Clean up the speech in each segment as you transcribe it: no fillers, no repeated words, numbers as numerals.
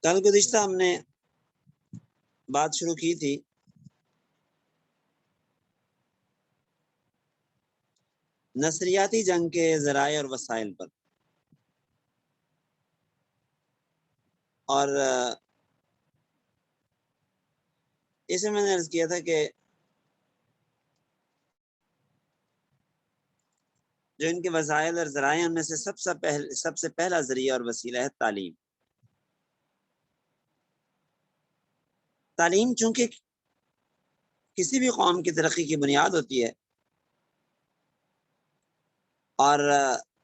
کل گزشتہ ہم نے بات شروع کی تھی نصریاتی جنگ کے ذرائع اور وسائل پر، اور اسے میں نے عرض کیا تھا کہ جو ان کے وسائل اور ذرائع ان میں سے سب سے پہلا ذریعہ اور وسیلہ ہے تعلیم۔ تعلیم چونکہ کسی بھی قوم کی ترقی کی بنیاد ہوتی ہے، اور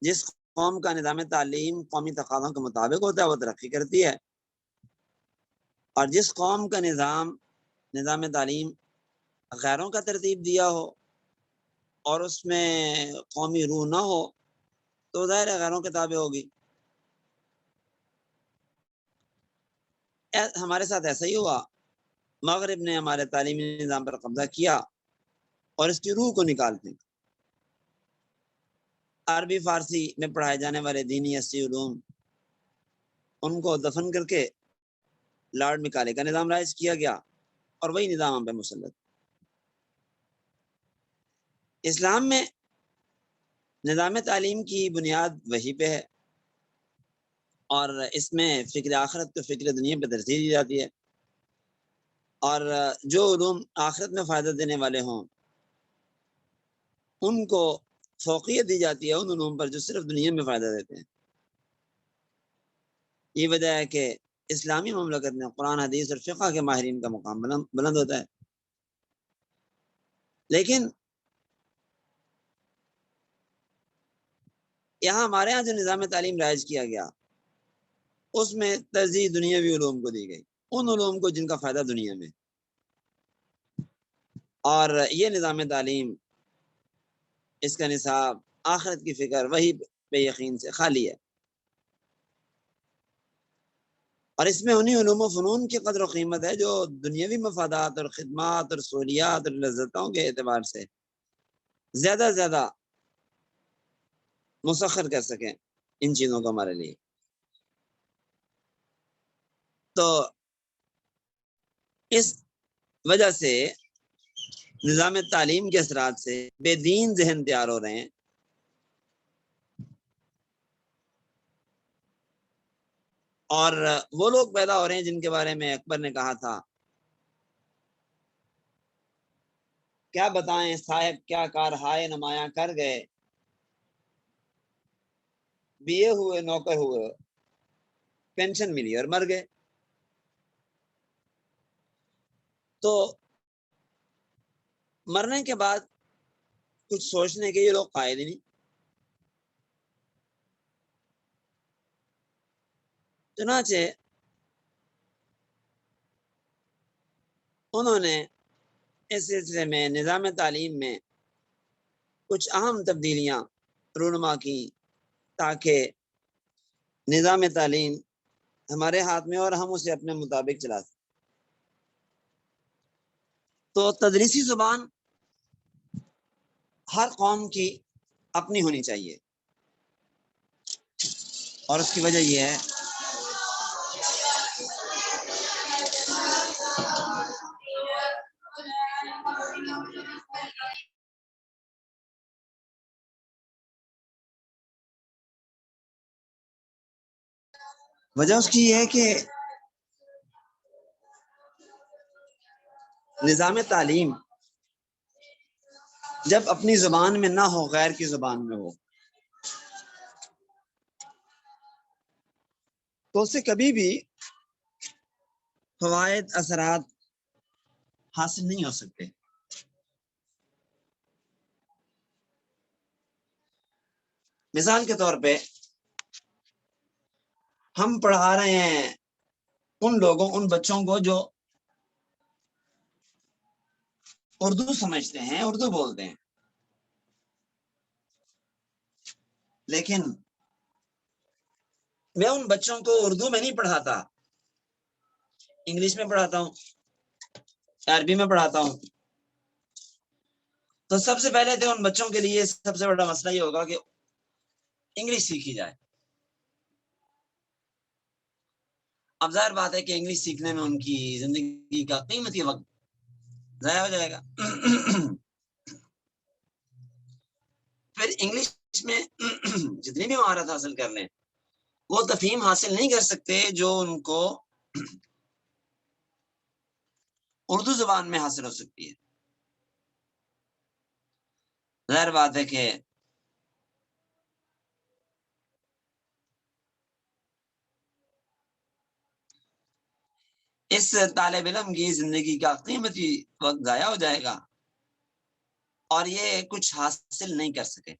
جس قوم کا نظام تعلیم قومی تقاضوں کے مطابق ہوتا ہے وہ ترقی کرتی ہے، اور جس قوم کا نظام تعلیم غیروں کا ترتیب دیا ہو اور اس میں قومی روح نہ ہو تو ظاہر ہے غیروں کے تابع ہوگی۔ ہمارے ساتھ ایسا ہی ہوا، مغرب نے ہمارے تعلیمی نظام پر قبضہ کیا اور اس کی روح کو نکالتے ہیں۔ عربی فارسی میں پڑھائے جانے والے دینی اصلی علوم ان کو دفن کر کے لارڈ مکالے کا نظام رائج کیا گیا اور وہی نظام ہم پہ مسلط۔ اسلام میں نظام تعلیم کی بنیاد وحی پہ ہے، اور اس میں فکر آخرت کو فکر دنیا پہ ترجیح دی جاتی ہے، اور جو علوم آخرت میں فائدہ دینے والے ہوں ان کو فوقیت دی جاتی ہے ان علوم پر جو صرف دنیا میں فائدہ دیتے ہیں۔ یہ وجہ ہے کہ اسلامی مملکت میں قرآن حدیث اور فقہ کے ماہرین کا مقام بلند ہوتا ہے۔ لیکن یہاں ہمارے ہاں جو نظام تعلیم رائج کیا گیا اس میں ترجیح دنیاوی علوم کو دی گئی، ان علوم کو جن کا فائدہ دنیا میں، اور یہ نظام تعلیم اس کا نصاب آخرت کی فکر وہی بے یقین سے خالی ہے، اور اس میں انہی علوم و فنون کی قدر و قیمت ہے جو دنیاوی مفادات اور خدمات اور سہولیات اور لذتوں کے اعتبار سے زیادہ زیادہ مسخر کر سکیں ان چیزوں کو ہمارے لیے۔ تو اس وجہ سے نظام تعلیم کے اثرات سے بے دین ذہن تیار ہو رہے ہیں، اور وہ لوگ پیدا ہو رہے ہیں جن کے بارے میں اکبر نے کہا تھا کیا بتائیں صاحب کیا کار ہائے نمایاں کر گئے، بیے ہوئے نوکر ہوئے پینشن ملی اور مر گئے۔ تو مرنے کے بعد کچھ سوچنے کے یہ لوگ قائل ہی نہیں۔ چنانچہ انہوں نے اس سلسلے میں نظام تعلیم میں کچھ اہم تبدیلیاں رونما کی تاکہ نظام تعلیم ہمارے ہاتھ میں اور ہم اسے اپنے مطابق چلا سکیں۔ تو تدریسی زبان ہر قوم کی اپنی ہونی چاہیے، اور اس کی وجہ یہ ہے وجہ اس کی یہ ہے کہ نظام تعلیم جب اپنی زبان میں نہ ہو غیر کی زبان میں ہو تو اس سے کبھی بھی فوائد اثرات حاصل نہیں ہو سکتے۔ مثال کے طور پہ ہم پڑھا رہے ہیں ان بچوں کو جو اردو سمجھتے ہیں، اردو بولتے ہیں، لیکن میں ان بچوں کو اردو میں نہیں پڑھاتا، انگلش میں پڑھاتا ہوں، عربی میں پڑھاتا ہوں۔ تو سب سے پہلے تو ان بچوں کے لیے سب سے بڑا مسئلہ یہ ہوگا کہ انگلش سیکھی جائے۔ اب ظاہر بات ہے کہ انگلش سیکھنے میں ان کی زندگی کا قیمتی وقت ضائع ہو جائے گا. پھر انگلش میں جتنی بھی مہارت حاصل کر لیں وہ تفہیم حاصل نہیں کر سکتے جو ان کو اردو زبان میں حاصل ہو سکتی ہے. ظاہر بات ہے کہ اس طالب علم کی زندگی کا قیمتی وقت ضائع ہو جائے گا اور یہ کچھ حاصل نہیں کر سکے.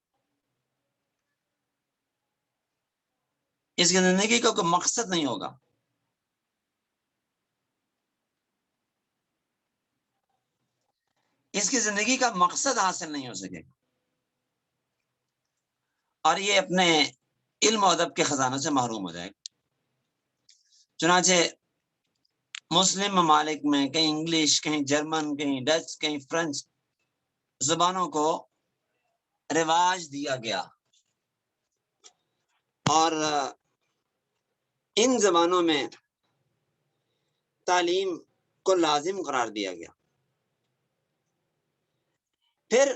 اس کی زندگی کا کوئی مقصد نہیں ہوگا. اس کی زندگی کا مقصد حاصل نہیں ہو سکے گا اور یہ اپنے علم و ادب کے خزانوں سے محروم ہو جائے گا. چنانچہ مسلم ممالک میں کہیں انگلش، کہیں جرمن، کہیں ڈچ، کہیں فرینچ زبانوں کو رواج دیا گیا اور ان زبانوں میں تعلیم کو لازم قرار دیا گیا. پھر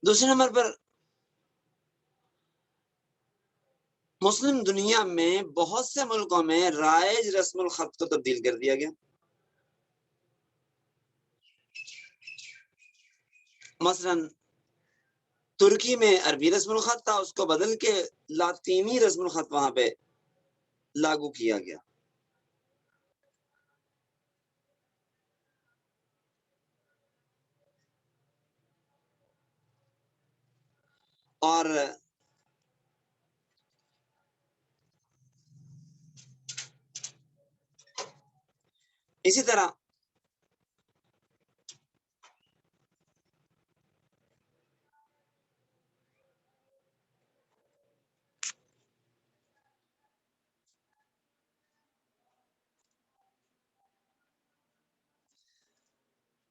دوسرے نمبر پر مسلم دنیا میں بہت سے ملکوں میں رائج رسم الخط کو تبدیل کر دیا گیا. مثلا ترکی میں عربی رسم الخط تھا، اس کو بدل کے لاطینی رسم الخط وہاں پہ لاگو کیا گیا. اور اسی طرح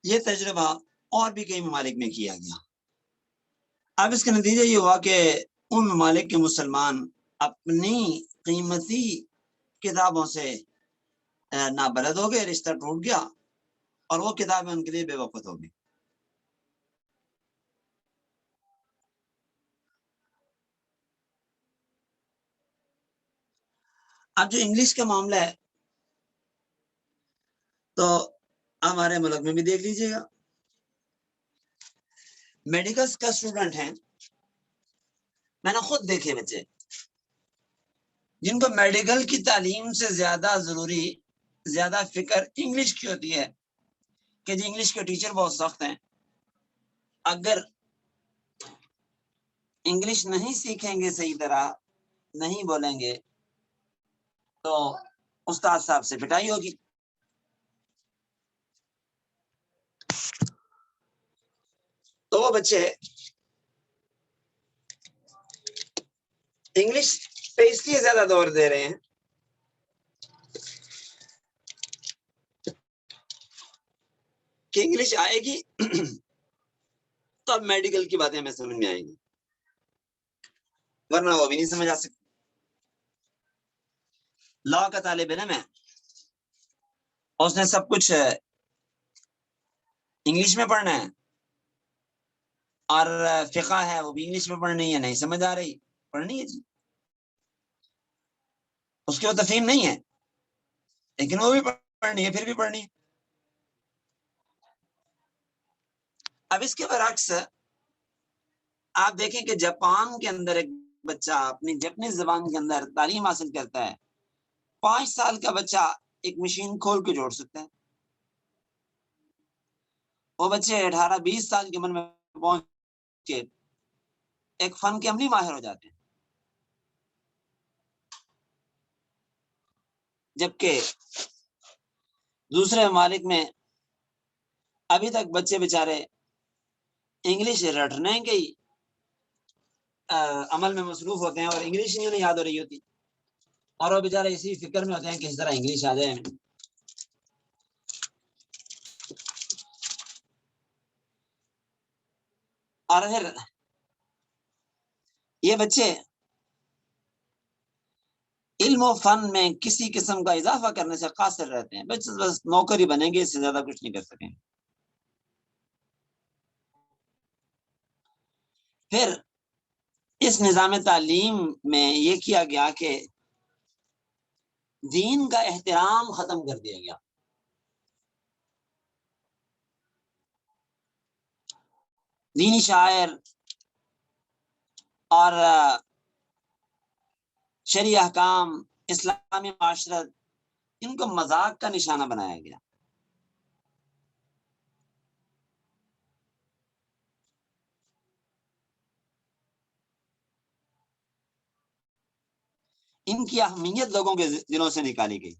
یہ تجربہ اور بھی کئی ممالک میں کیا گیا. اب اس کا نتیجہ یہ ہوا کہ ان ممالک کے مسلمان اپنی قیمتی کتابوں سے نابلد ہو گئے، رشتہ ٹوٹ گیا اور وہ کتابیں ان کے لیے بے وقت ہو گئی. اب جو انگلش کا معاملہ ہے تو ہمارے ملک میں بھی دیکھ لیجئے گا. میڈیکل کا اسٹوڈنٹ ہیں، میں نے خود دیکھے بچے جن کو میڈیکل کی تعلیم سے زیادہ ضروری، زیادہ فکر انگلش کی ہوتی ہے کہ جی انگلش کے ٹیچر بہت سخت ہیں، اگر انگلش نہیں سیکھیں گے صحیح طرح، نہیں بولیں گے تو استاد صاحب سے پٹائی ہوگی. تو وہ بچے انگلش پہ اس لیے زیادہ دور دے رہے ہیں کہ انگلش آئے گی تو اب میڈیکل کی باتیں ہمیں سمجھ میں آئیں گی، ورنہ وہ بھی نہیں سمجھ آ سکتی. لا کا طالب علم ہے، اس نے سب کچھ انگلش میں پڑھنا ہے اور فقہ ہے وہ بھی انگلش میں پڑھنی ہے، نہیں سمجھ آ رہی، پڑھنی ہے جی، اس کی وہ تفہیم نہیں ہے لیکن وہ بھی پڑھنی ہے، پھر بھی پڑھنی ہے. اب اس کے برعکس آپ دیکھیں کہ جاپان کے اندر ایک بچہ اپنی جاپنی زبان کے اندر تعلیم حاصل کرتا ہے، 5 سال کا بچہ ایک مشین کھول کے جوڑ سکتا ہے. وہ بچے 18-20 سال کی عمر میں پہنچ کے ایک فن کے عملی ماہر ہو جاتے ہیں، جبکہ دوسرے ممالک میں ابھی تک بچے بیچارے انگلش رٹنے کے عمل میں مصروف ہوتے ہیں اور انگلش نہیں یاد ہو رہی ہوتی، اور وہ بیچارے اسی فکر میں ہوتے ہیں کہ اس طرح انگلش آ جائے. اور پھر یہ بچے علم و فن میں کسی قسم کا اضافہ کرنے سے قاصر رہتے ہیں، بس نوکر ہی بنیں گے، اس سے زیادہ کچھ نہیں کر سکیں گے۔ پھر اس نظام تعلیم میں یہ کیا گیا کہ دین کا احترام ختم کر دیا گیا۔ دینی شاعر اور شرعی احکام، اسلامی معاشرت، ان کو مذاق کا نشانہ بنایا گیا۔ ان کی اہمیت لوگوں کے دلوں سے نکالی گئی۔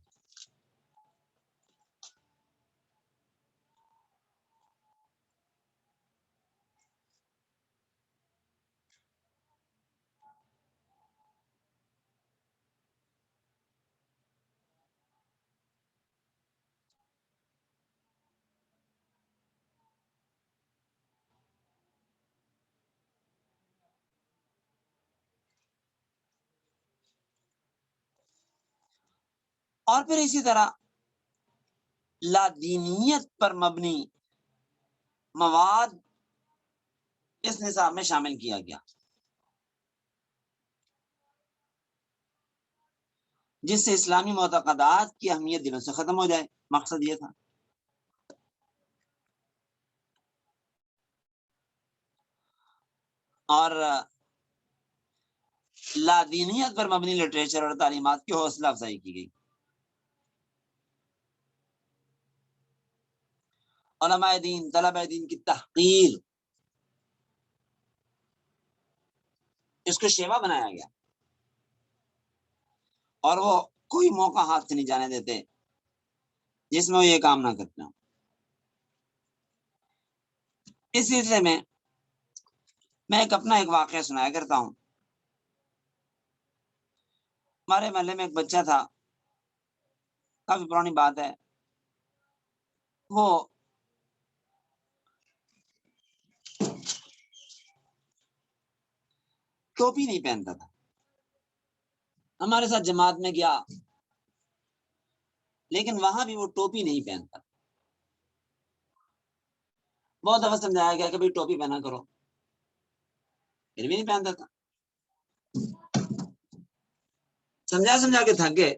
اور پھر اسی طرح لادینیت پر مبنی مواد اس نصاب میں شامل کیا گیا، جس سے اسلامی معتقدات کی اہمیت دلوں سے ختم ہو جائے۔ مقصد یہ تھا۔ اور لادینیت پر مبنی لٹریچر اور تعلیمات کی حوصلہ افزائی کی گئی۔ علماء دین، طلباء دین کی تحقیر، اس کو شیوا بنایا گیا، اور وہ کوئی موقع ہاتھ سے نہیں جانے دیتے جس میں وہ یہ کام نہ کرتے ہوں۔ اس سلسلے میں میں اپنا ایک واقعہ سنایا کرتا ہوں۔ ہمارے محلے میں ایک بچہ تھا، کافی پرانی بات ہے، وہ ٹوپی نہیں پہنتا تھا۔ ہمارے ساتھ جماعت میں گیا، لیکن وہاں بھی وہ ٹوپی نہیں پہنتا۔ بہت دفعہ سمجھایا گیا کہ بھائی ٹوپی پہنا کرو، پھر بھی نہیں پہنتا تھا۔ سمجھا کے تھک گئے۔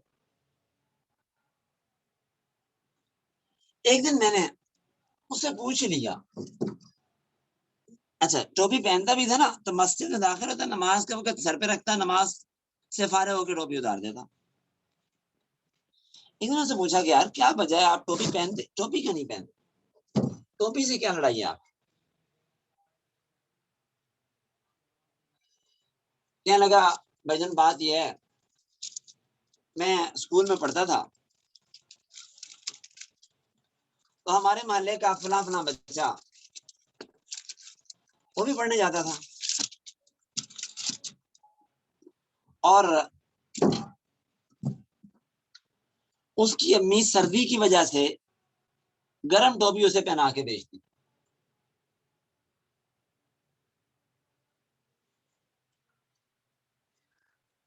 ایک دن میں نے اس سے پوچھ لیا، اچھا ٹوپی پہنتا بھی تھا نا، تو مسجد میں داخل ہوتا، نماز کے وقت سر پہ رکھتا، نماز سے فارغ ہو کے ٹوپی اتار دیتا۔ ایک دن سے پوچھا کہ یار کیا وجہ ہے آپ ٹوپی پہنتے، ٹوپی کیوں نہیں پہنتے، ٹوپی سے کیا لڑائی ہے آپ؟ کہنے لگا بھائی جان بات یہ ہے، میں اسکول میں پڑھتا تھا، تو ہمارے محلے کا فلاں فلاں بچہ وہ بھی پڑھنے جاتا تھا، اور اس کی امی سردی کی وجہ سے گرم ٹوپی اسے پہنا کے بھیجتی۔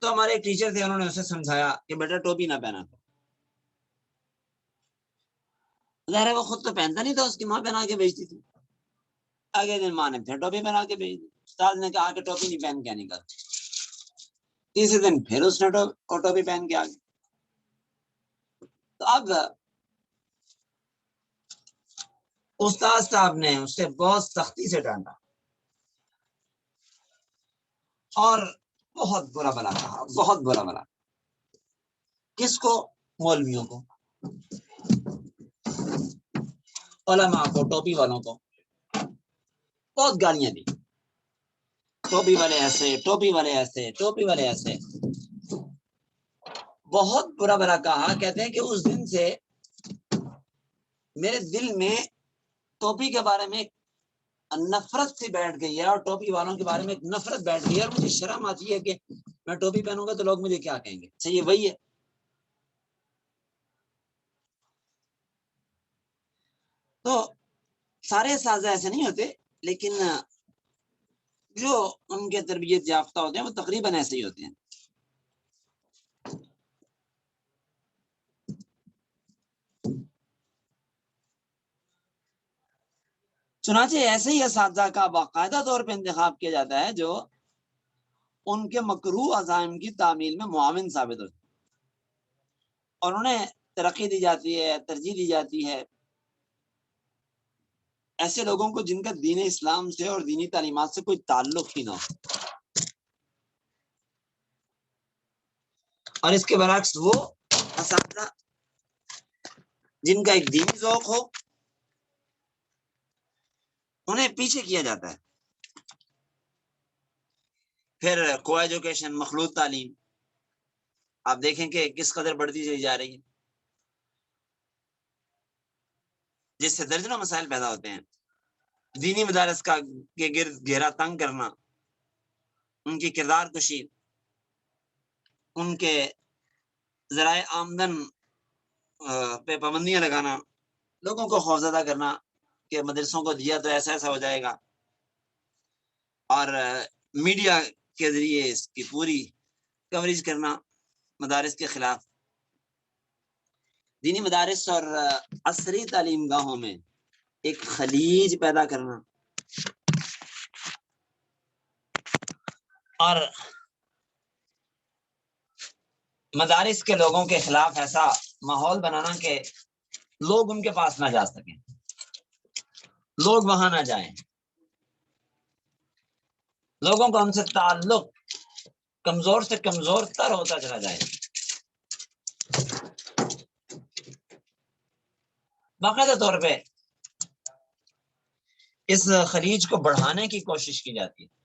تو ہمارے ایک ٹیچر تھے، انہوں نے اسے سمجھایا کہ بیٹا ٹوپی نہ پہنا کرو۔ ظاہر ہے وہ خود تو پہنتا نہیں تھا، اس کی ماں پہنا کے بھیجتی تھی۔ اگلے دن ماں نے پھر ٹوپی پہنا کے بھیج دی، استاد نے کہا کہ ٹوپی نہیں پہن کے آنے کا۔ تیسرے دن پھر اس نے ٹوپی پہن کے آ گئی۔ تو اب استاد صاحب نے اسے بہت سختی سے ڈانٹا اور بہت برا بلا کہا، بہت برا بلا۔ کس کو؟ مولویوں کو، علماء کو، ٹوپی والوں کو بہت گالیاں دی۔ ٹوپی والے ایسے، ٹوپی والے ایسے، ٹوپی والے ایسے، بہت برا بلا کہا۔ کہتے ہیں کہ اس دن سے میرے دل میں ٹوپی کے بارے میں نفرت سی بیٹھ گئی ہے، اور ٹوپی والوں کے بارے میں ایک نفرت بیٹھ گئی ہے، اور مجھے شرم آتی ہے کہ میں ٹوپی پہنوں گا تو لوگ مجھے کیا کہیں گے۔ اچھا یہ وہی ہے۔ تو سارے اساتذہ ایسے نہیں ہوتے، لیکن جو ان کے تربیت یافتہ ہوتے ہیں وہ تقریباً ایسے ہی ہوتے ہیں۔ چنانچہ ایسے ہی اساتذہ کا باقاعدہ طور پہ انتخاب کیا جاتا ہے جو ان کے مکروہ عزائم کی تعمیل میں معاون ثابت ہوتے ہیں اور انہیں ترقی دی جاتی ہے، ترجیح دی جاتی ہے ایسے لوگوں کو جن کا دین اسلام سے اور دینی تعلیمات سے کوئی تعلق ہی نہ ہو، اور اس کے برعکس وہ اساتذہ جن کا ایک دینی ذوق ہو انہیں پیچھے کیا جاتا ہے۔ پھر کو ایجوکیشن، مخلوط تعلیم، آپ دیکھیں کہ کس قدر بڑھتی چلی جا رہی ہے، جس سے درجنوں مسائل پیدا ہوتے ہیں۔ دینی مدارس کا کے گرد گھیرا تنگ کرنا، ان کی کردار کشی، ان کے ذرائع آمدن پہ پابندیاں لگانا، لوگوں کو خوفزدہ کرنا کہ مدرسوں کو دیا تو ایسا ایسا ہو جائے گا، اور میڈیا کے ذریعے اس کی پوری کوریج کرنا مدارس کے خلاف۔ دینی مدارس اور عصری تعلیم گاہوں میں ایک خلیج پیدا کرنا اور مدارس کے لوگوں کے خلاف ایسا ماحول بنانا کہ لوگ ان کے پاس نہ جا سکیں، لوگ وہاں نہ جائیں، لوگوں کا ان سے تعلق کمزور سے کمزور تر ہوتا چلا جائے۔ باقاعدہ طور پہ اس خلیج کو بڑھانے کی کوشش کی جاتی ہے۔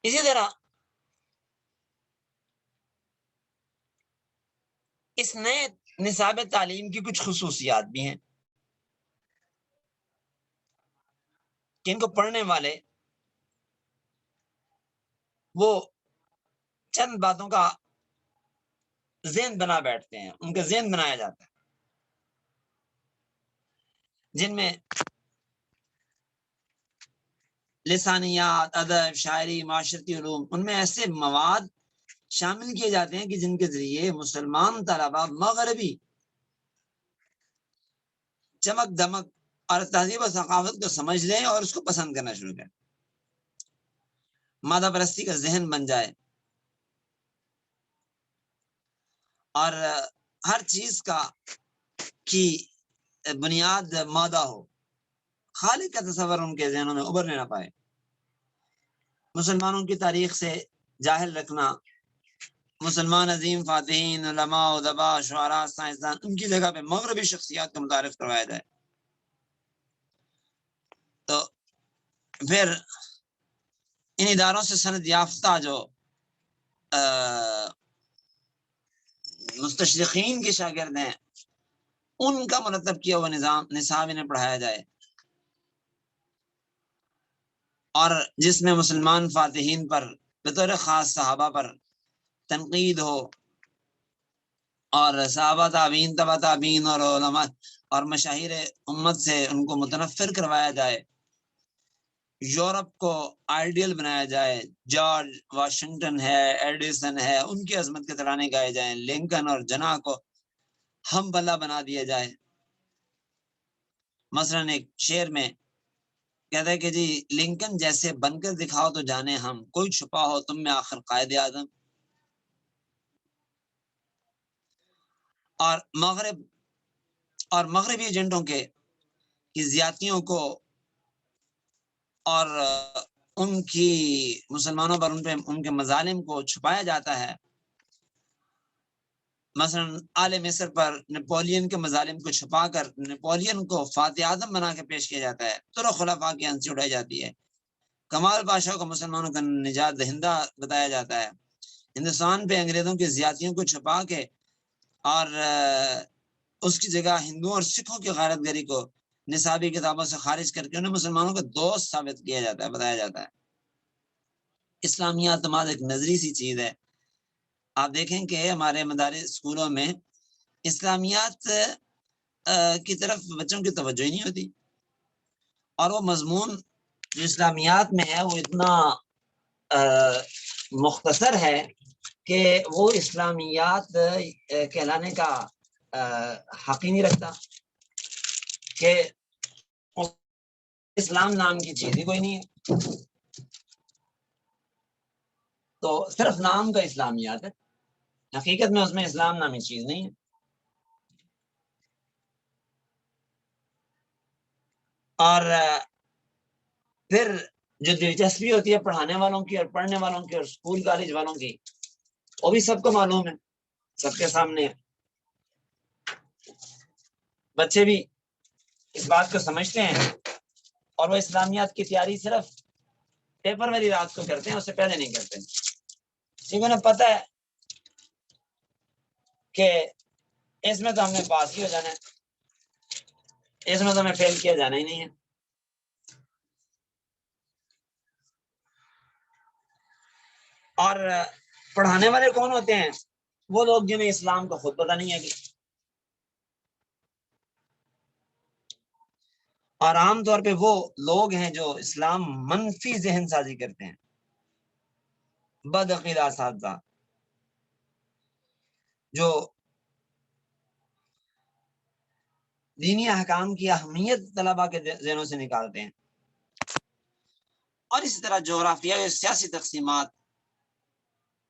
اسی طرح اس نئے نصاب تعلیم کی کچھ خصوصیات بھی ہیں کہ ان کو پڑھنے والے وہ چند باتوں کا ذہن بنا بیٹھتے ہیں، ان کا ذہن بنایا جاتا ہے، جن میں لسانیات، ادب، شاعری، معاشرتی علوم، ان میں ایسے مواد شامل کیے جاتے ہیں کہ جن کے ذریعے مسلمان طلبہ مغربی چمک دمک اور تہذیب و ثقافت کو سمجھ لیں اور اس کو پسند کرنا شروع کریں، مادہ پرستی کا ذہن بن جائے اور ہر چیز کی بنیاد مادہ ہو، خالق کا تصور ان کے ذہنوں میں ابھرنے نہ پائے۔ مسلمانوں کی تاریخ سے جاہل رکھنا، مسلمان عظیم فاتحین، علماء، ادباء، شعراء، سائنسدان، ان کی جگہ پہ مغربی شخصیات کا متعارف کروایا جائے۔ تو پھر ان اداروں سے سند یافتہ جو مستشرقین کے شاگرد ہیں ان کا مرتب کیا ہوا نصاب انہیں پڑھایا جائے، اور جس میں مسلمان فاتحین پر بطور خاص صحابہ پر تنقید ہو، اور صحابہ تابعین، تبع تابعین اور علماء اور مشاہیر امت سے ان کو متنفر کروایا جائے، یورپ کو آئیڈیل بنایا جائے، جارج واشنگٹن ہے، ایڈیسن ہے، ان کی عظمت کے ترانے گائے جائیں، لنکن اور جناح کو ہم بلا بنا دیا جائے۔ مثلا ایک شعر میں کہتا ہے کہ جی لنکن جیسے بن کر دکھاؤ تو جانے ہم، کوئی چھپا ہو تم میں آخر قائد اعظم۔ اور مغربی ایجنٹوں کی زیادتیوں کو اور ان کی مسلمانوں پر ان کے مظالم کو چھپایا جاتا ہے۔ مثلا آل مصر پر نپولین کے مظالم کو چھپا کر نپولین کو فاتح اعظم بنا کے پیش کیا جاتا ہے، ترک خلفاء کی ہنسی اڑائی جاتی ہے، کمال پاشا کو مسلمانوں کا نجات دہندہ بتایا جاتا ہے، ہندوستان پہ انگریزوں کی زیادتیوں کو چھپا کے اور اس کی جگہ ہندوؤں اور سکھوں کی غیرت گری کو نصابی کتابوں سے خارج کر کے انہیں مسلمانوں کا دوست ثابت کیا جاتا ہے، بتایا جاتا ہے۔ اسلامیات تمام ایک نظری سی چیز ہے، آپ دیکھیں کہ ہمارے مدارس اسکولوں میں اسلامیات کی طرف بچوں کی توجہ ہی نہیں ہوتی، اور وہ مضمون جو اسلامیات میں ہے وہ اتنا مختصر ہے کہ وہ اسلامیات کہلانے کا حق ہی نہیں رکھتا، کہ اسلام نام کی چیز ہی کوئی نہیں ہے، تو صرف نام کا اسلامیات ہے، حقیقت میں اس میں اسلام نامی چیز نہیں ہے۔ اور پھر جو دلچسپی ہوتی ہے پڑھانے والوں کی اور پڑھنے والوں کی اور اسکول کالج والوں کی، وہ بھی سب کو معلوم ہے، سب کے سامنے بچے بھی اس بات کو سمجھتے ہیں، اور وہ اسلامیات کی تیاری صرف پیپر والی رات کو کرتے ہیں، اس سے پہلے نہیں کرتے، کیونکہ انہیں پتہ ہے کہ اس میں تو ہم نے پاس ہی ہو جانا ہے، اس میں تو ہمیں فیل کیا جانا ہی نہیں ہے۔ اور پڑھانے والے کون ہوتے ہیں؟ وہ لوگ جنہیں اسلام کا خود پتہ نہیں ہے۔ اور عام طور پہ وہ لوگ ہیں جو اسلام منفی ذہن سازی کرتے ہیں، بدعقیدہ اساتذہ جو دینی احکام کی اہمیت طلباء کے ذہنوں سے نکالتے ہیں، اور اسی طرح جغرافیائی سیاسی تقسیمات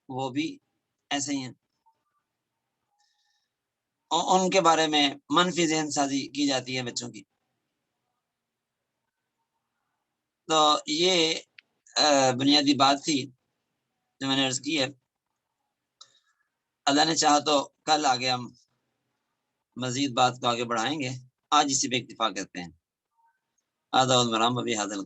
وہ بھی ایسے ہی ہیں، اور ان کے بارے میں منفی ذہن سازی کی جاتی ہے بچوں کی۔ تو یہ بنیادی بات تھی جو میں نے عرض کی ہے۔ اللہ نے چاہا تو کل آگے ہم مزید بات کو آگے بڑھائیں گے، آج اسی پہ اکتفا کرتے ہیں۔ آدھا المرام ابھی حاضر